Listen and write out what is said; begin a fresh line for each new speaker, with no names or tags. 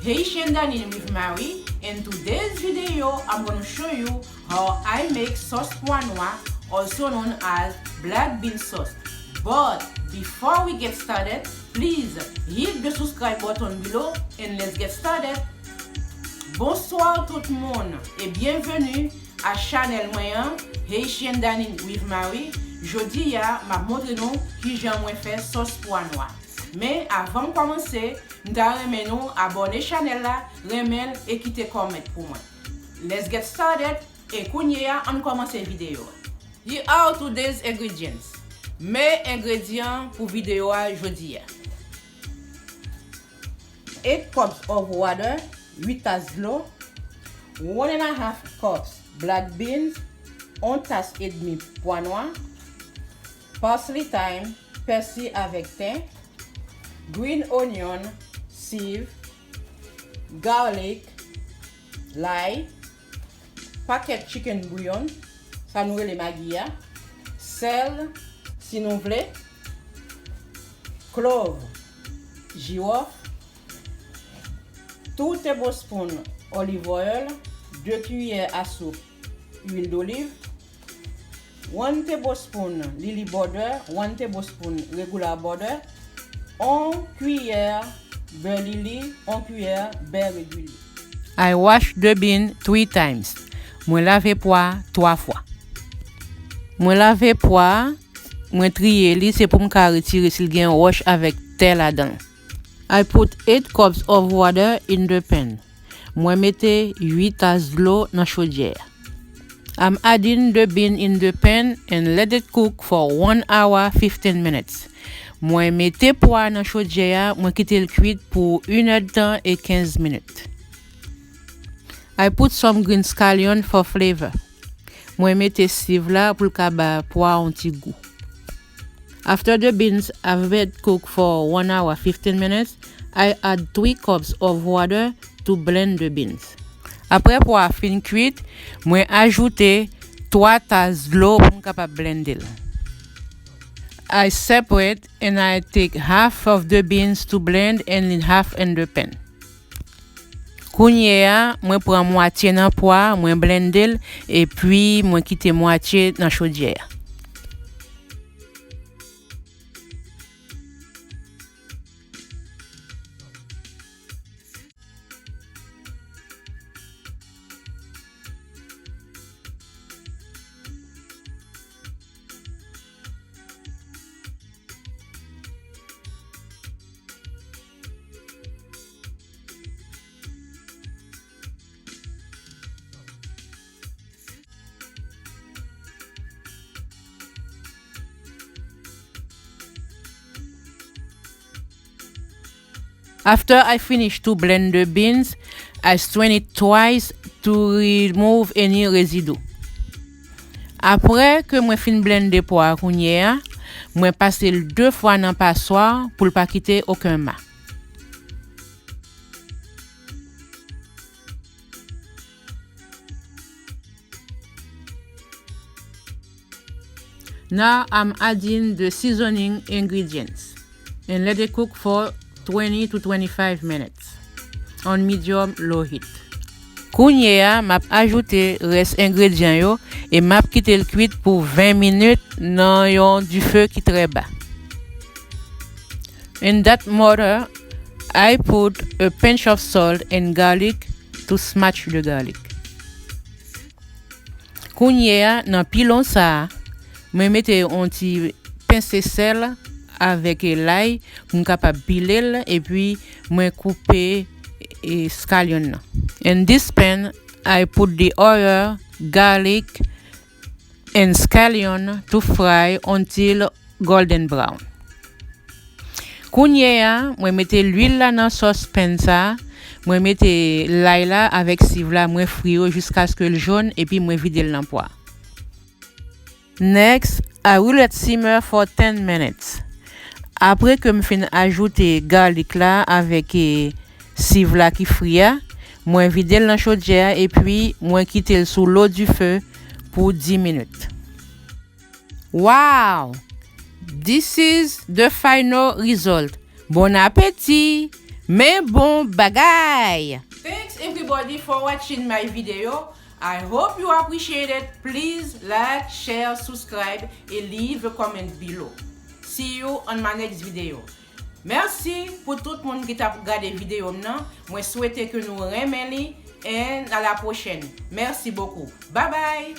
Haitian Dining with Mary. In today's video, I'm going to show you how I make sauce poinois, also known as black bean sauce. But before we get started, please hit the subscribe button below and let's get started. Bonsoir tout le monde et bienvenue à Channel Moyen Haitian Dining with Mary. Jodi ya m'a montré nous qui j'aime faire sauce poinois. Mais avant de commencer, nous allons abonner channel là, remen et quitter comment pour moi. Let's get started et kounya on commence la vidéo. Here are today's ingredients. Mes ingrédients pour vidéo jodi. 8 cups of water, 8 tasses d'eau, 1.5 cups black beans, 1 tasse et demi poinois, parsley thyme, persil avec thym, green onion, sieve, garlic, l'ail, paquet chicken bouillon, ça nous les magia, sel, si nous voulons, cloves, girofle, 2 tablespoons olive oil, 2 cuillères à soupe huile d'olive, 1 tablespoon lily butter, 1 tablespoon regular butter, 1 cuillère beurre lily, 1 cuillère beurre régulier. I wash the bean 3 times. Moi laver pois 3 fois. Moi laver pois, moi trier li c'est pour me retirer s'il gen roche avec terre là-dedans. I put 8 cups of water in the pan. Moi mette 8 tasses d'eau dans chaudière. I'm adding the bean in the pan and let it cook for 1 hour 15 minutes. Moi mette pois dans chaudière, moi quitte le cuit pour 1 heure de temps et 15 minutes. I put some green scallion for flavor. Moi mette sieve là pour le pois un petit goût. After the beans have been cooked for 1 hour 15 minutes, I add 3 cups of water to blend the beans. Après pois fin cuit, moi ajouter 3 tasses d'eau pour capable blender. I separate and I take half of the beans to blend and half in the pan. Kounya, moi prends moitié dans pois, moi blender et puis moi quitter moitié dans chaudière. After I finish to blend the beans, I strain it twice to remove any residue. Après que moi fin blender pois kounya, moi passer 2 fois dans passoire pour pas quitter aucun mat. Now I'm adding the seasoning ingredients and let it cook for 20 to 25 minutes on medium low heat. Kounya m'a ajouté reste ingrédients yo et m'a quitté le cuit pour 20 minutes dans yon du feu qui très bas. In that mortar, I put a pinch of salt and garlic to smash the garlic. Kounya dans pilon ça, me mette un petit pincé sel avec l'ail pour capable piler et puis moi couper scallion. In this pan I put the oil, garlic and scallion to fry until golden brown. Kounya moi mette l'huile là dans sauce pan ça, moi mette l'ail là avec sieve là, moi frio jusqu'à ce que le jaune et puis moi vider le pois. Next, I will let simmer for 10 minutes. Après que me fin ajouter garlic là avec sieve là qui fria, moi vider dans chaudière et puis moi quitter sous l'eau du feu pour 10 minutes. Wow! This is the final result. Bon appétit!
Mais bon bagay!
Thanks everybody for watching my video. I hope you appreciate it. Please like, share, subscribe and leave a comment below. See you on my next video. Merci pour tout le monde qui t'a regardé la vidéo. Moi souhaite que nous remercions et à la prochaine. Merci beaucoup. Bye bye.